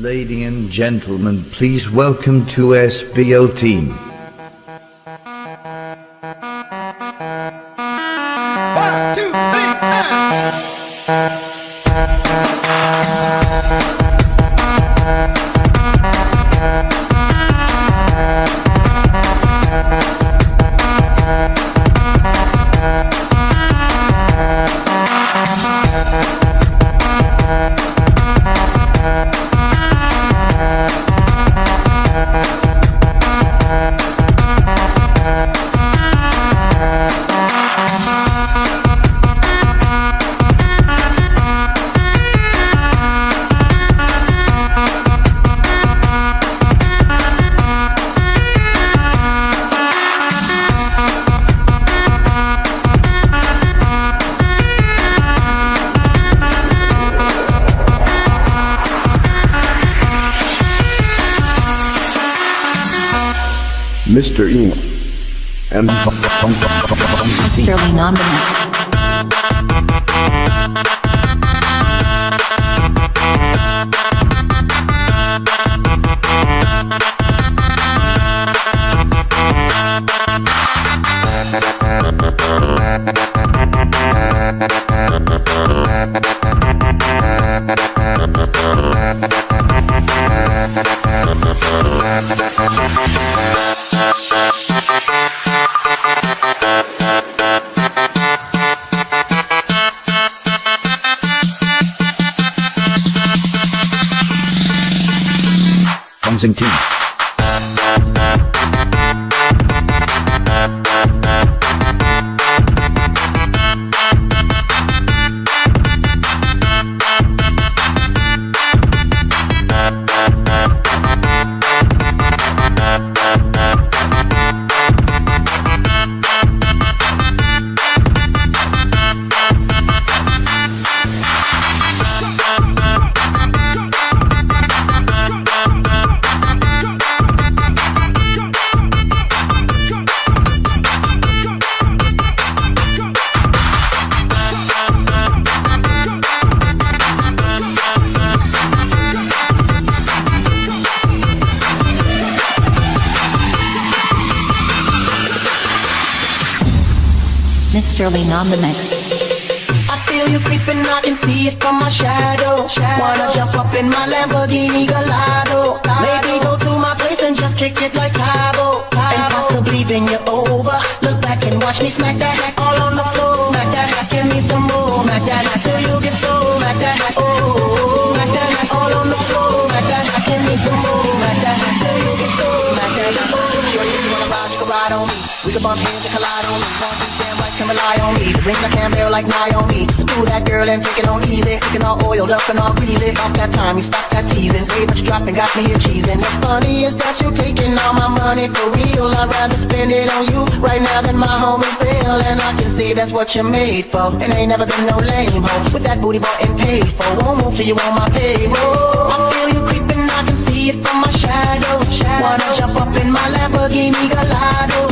Ladies and gentlemen, please welcome to SBO team. 1, 2, 3, Mr. Eames and Sterling on the mix. Team. Mr. Lean on the mix. I feel you creeping, I can see it from my shadow. Wanna jump up in my Lamborghini Gallardo. Maybe go to my place and just kick it like Cabo. And possibly bend you over. Look back and watch me smack that hat all on the floor. Smack that hat, give me some more. Smack that hat till you get so. Smack that hat, oh. Smack that hat all on the floor. Smack that hat, give me some more. Smack that hat till you get so. Smack that hat, oh. Shorty, if you wanna ride, you can ride on me. We can bump heads and collide on me. One, two, damn right, can rely on me. The rings I can't bail like Naomi. Screw that girl and take it on easy. Looking all oiled up and all greasy. Off that time, you stop that teasing. Way but you dropping, got me here cheesing. What's funny is that you taking all my money for real. I'd rather spend it on you right now than my home is bill. And I can see that's what you're made for. And ain't never been no lame hoe with that booty bought and paid for. Won't move till you on my payroll. I feel you creeping, I can see it from my shadow. Wanna jump up in my Lamborghini Gallardo.